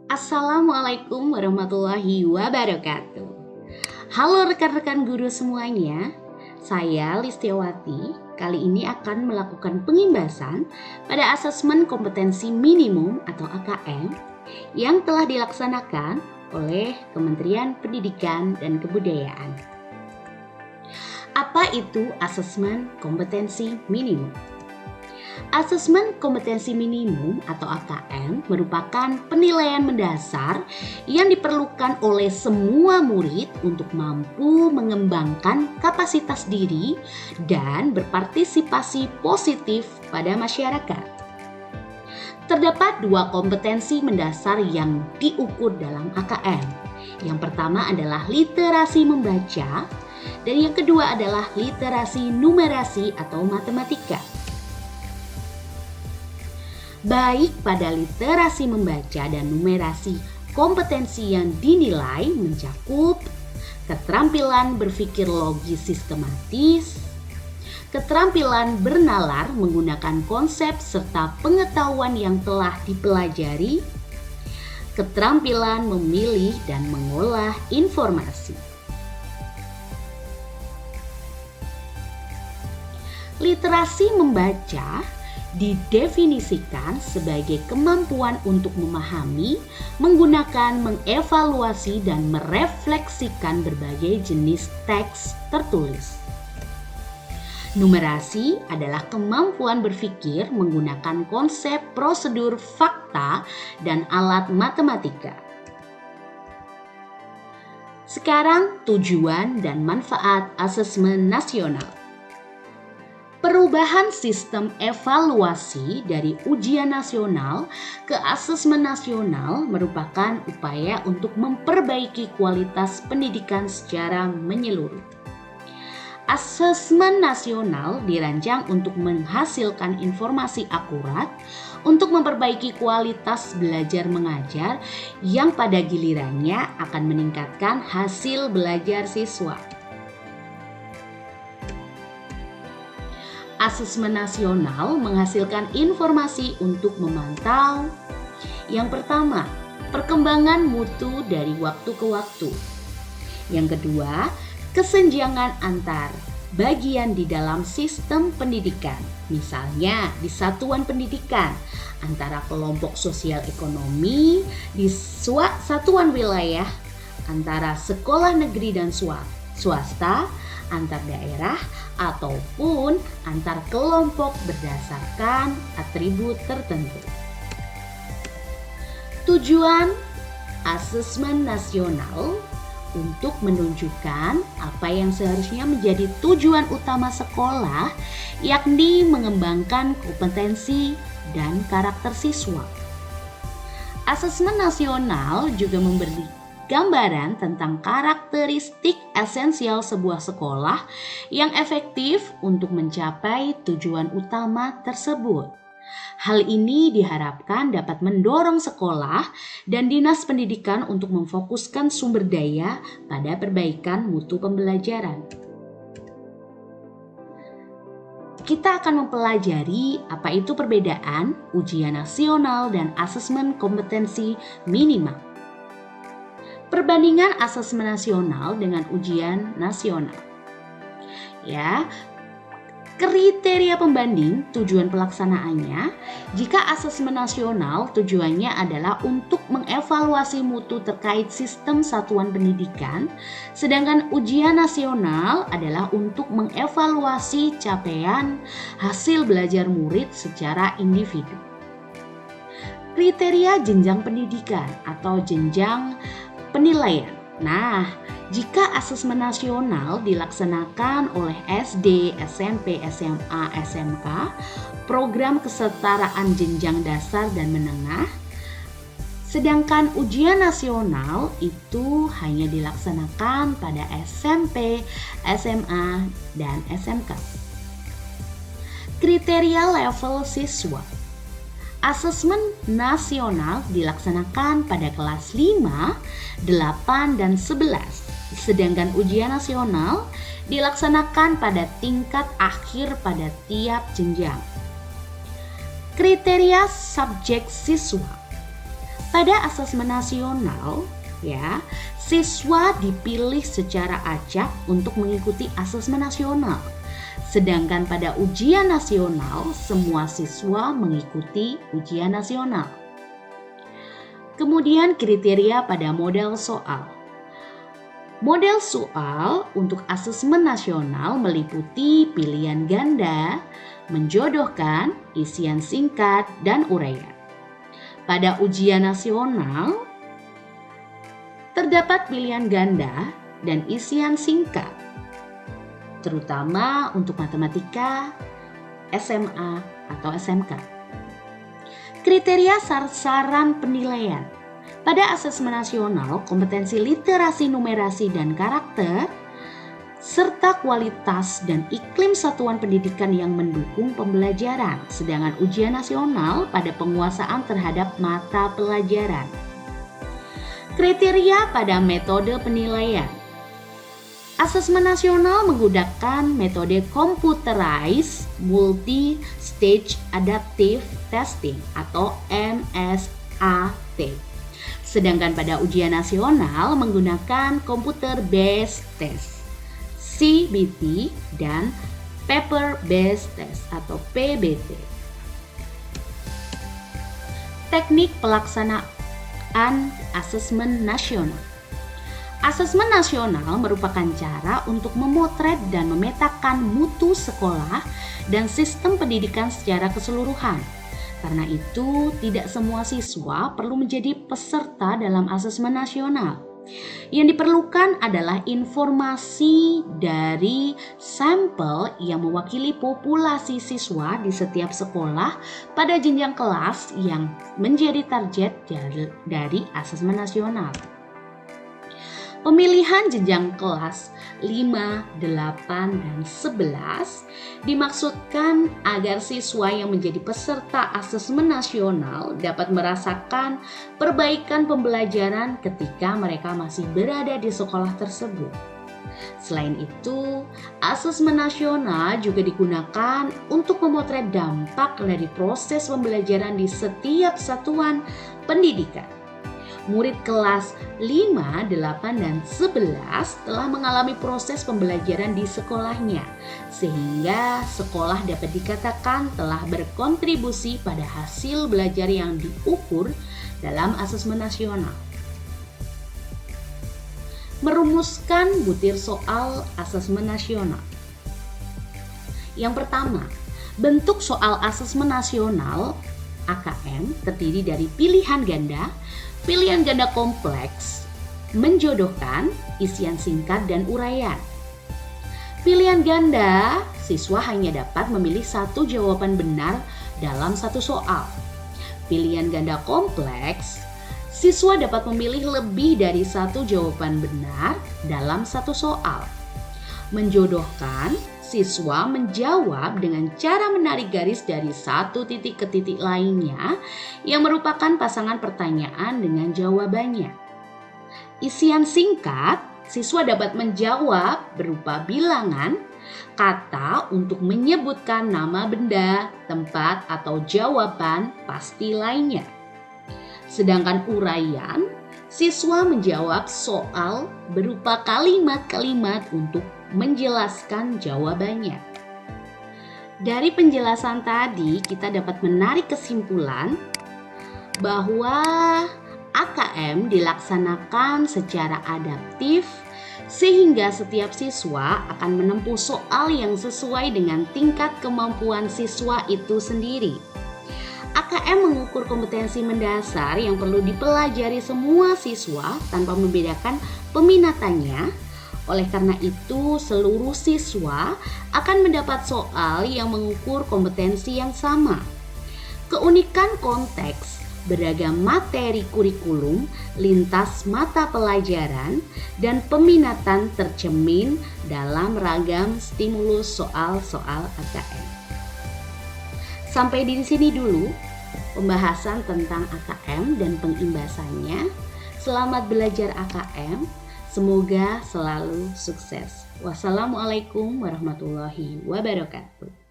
Assalamualaikum warahmatullahi wabarakatuh. Halo rekan-rekan guru semuanya, saya Listiawati kali ini akan melakukan pengimbasan pada asesmen kompetensi minimum atau AKM yang telah dilaksanakan oleh Kementerian Pendidikan dan Kebudayaan. Apa itu asesmen kompetensi minimum? Asesmen kompetensi minimum atau AKM merupakan penilaian mendasar yang diperlukan oleh semua murid untuk mampu mengembangkan kapasitas diri dan berpartisipasi positif pada masyarakat. Terdapat dua kompetensi mendasar yang diukur dalam AKM. Yang pertama adalah literasi membaca dan yang kedua adalah literasi numerasi atau matematika. Baik pada literasi membaca dan numerasi, kompetensi yang dinilai mencakup keterampilan berpikir logis sistematis, keterampilan bernalar menggunakan konsep serta pengetahuan yang telah dipelajari, keterampilan memilih dan mengolah informasi. Literasi membaca didefinisikan sebagai kemampuan untuk memahami, menggunakan, mengevaluasi, dan merefleksikan berbagai jenis teks tertulis. Numerasi adalah kemampuan berpikir menggunakan konsep, prosedur, fakta, dan alat matematika. Sekarang tujuan dan manfaat asesmen nasional. Perubahan sistem evaluasi dari ujian nasional ke asesmen nasional merupakan upaya untuk memperbaiki kualitas pendidikan secara menyeluruh. Asesmen nasional dirancang untuk menghasilkan informasi akurat untuk memperbaiki kualitas belajar mengajar yang pada gilirannya akan meningkatkan hasil belajar siswa. Asesmen nasional menghasilkan informasi untuk memantau. Yang pertama, perkembangan mutu dari waktu ke waktu. Yang kedua, kesenjangan antar bagian di dalam sistem pendidikan. Misalnya di satuan pendidikan antara kelompok sosial ekonomi, di satuan wilayah antara sekolah negeri dan swasta, antar daerah, ataupun antar kelompok berdasarkan atribut tertentu. Tujuan asesmen nasional untuk menunjukkan apa yang seharusnya menjadi tujuan utama sekolah, yakni mengembangkan kompetensi dan karakter siswa. Asesmen nasional juga memberi gambaran tentang karakteristik esensial sebuah sekolah yang efektif untuk mencapai tujuan utama tersebut. Hal ini diharapkan dapat mendorong sekolah dan dinas pendidikan untuk memfokuskan sumber daya pada perbaikan mutu pembelajaran. Kita akan mempelajari apa itu perbedaan ujian nasional dan asesmen kompetensi minimal. Perbandingan asesmen nasional dengan ujian nasional. Ya, kriteria pembanding tujuan pelaksanaannya, jika asesmen nasional tujuannya adalah untuk mengevaluasi mutu terkait sistem satuan pendidikan, sedangkan ujian nasional adalah untuk mengevaluasi capaian hasil belajar murid secara individu. Kriteria jenjang pendidikan atau jenjang penilaian. Nah, jika asesmen nasional dilaksanakan oleh SD, SMP, SMA, SMK, program kesetaraan jenjang dasar dan menengah, sedangkan ujian nasional itu hanya dilaksanakan pada SMP, SMA, dan SMK. Kriteria level siswa. Asesmen nasional dilaksanakan pada kelas 5, 8, dan 11, sedangkan ujian nasional dilaksanakan pada tingkat akhir pada tiap jenjang. Kriteria subjek siswa. Pada asesmen nasional, ya, siswa dipilih secara acak untuk mengikuti asesmen nasional. Sedangkan pada ujian nasional, semua siswa mengikuti ujian nasional. Kemudian kriteria pada model soal. Model soal untuk asesmen nasional meliputi pilihan ganda, menjodohkan, isian singkat, dan uraian. Pada ujian nasional, terdapat pilihan ganda dan isian singkat, terutama untuk matematika, SMA, atau SMK. Kriteria sasaran penilaian. Pada asesmen nasional, kompetensi literasi, numerasi, dan karakter, serta kualitas dan iklim satuan pendidikan yang mendukung pembelajaran. Sedangkan ujian nasional pada penguasaan terhadap mata pelajaran. Kriteria pada metode penilaian. Asesmen nasional menggunakan metode Computerized Multi-Stage Adaptive Testing atau MSAT. Sedangkan pada ujian nasional menggunakan Computer Based Test, CBT, dan Paper Based Test atau PBT. Teknik pelaksanaan asesmen nasional. Asesmen nasional merupakan cara untuk memotret dan memetakan mutu sekolah dan sistem pendidikan secara keseluruhan. Karena itu, tidak semua siswa perlu menjadi peserta dalam asesmen nasional. Yang diperlukan adalah informasi dari sampel yang mewakili populasi siswa di setiap sekolah pada jenjang kelas yang menjadi target dari asesmen nasional. Pemilihan jenjang kelas 5, 8, dan 11 dimaksudkan agar siswa yang menjadi peserta asesmen nasional dapat merasakan perbaikan pembelajaran ketika mereka masih berada di sekolah tersebut. Selain itu, asesmen nasional juga digunakan untuk memotret dampak dari proses pembelajaran di setiap satuan pendidikan. Murid kelas 5, 8, dan 11 telah mengalami proses pembelajaran di sekolahnya, sehingga sekolah dapat dikatakan telah berkontribusi pada hasil belajar yang diukur dalam asesmen nasional. Merumuskan butir soal asesmen nasional. Yang pertama, bentuk soal asesmen nasional AKM terdiri dari pilihan ganda kompleks, menjodohkan, isian singkat, dan uraian. Pilihan ganda, siswa hanya dapat memilih satu jawaban benar dalam satu soal. Pilihan ganda kompleks, siswa dapat memilih lebih dari satu jawaban benar dalam satu soal. Menjodohkan, siswa menjawab dengan cara menarik garis dari satu titik ke titik lainnya yang merupakan pasangan pertanyaan dengan jawabannya. Isian singkat, siswa dapat menjawab berupa bilangan, kata untuk menyebutkan nama benda, tempat, atau jawaban pasti lainnya. Sedangkan uraian, siswa menjawab soal berupa kalimat-kalimat untuk menjelaskan jawabannya. Dari penjelasan tadi, kita dapat menarik kesimpulan bahwa AKM dilaksanakan secara adaptif sehingga setiap siswa akan menempuh soal yang sesuai dengan tingkat kemampuan siswa itu sendiri. AKM mengukur kompetensi mendasar yang perlu dipelajari semua siswa tanpa membedakan peminatannya. Oleh karena itu, seluruh siswa akan mendapat soal yang mengukur kompetensi yang sama. Keunikan konteks, beragam materi kurikulum, lintas mata pelajaran, dan peminatan tercermin dalam ragam stimulus soal-soal AKM. Sampai di sini dulu pembahasan tentang AKM dan pengimbasannya. Selamat belajar AKM. Semoga selalu sukses. Wassalamualaikum warahmatullahi wabarakatuh.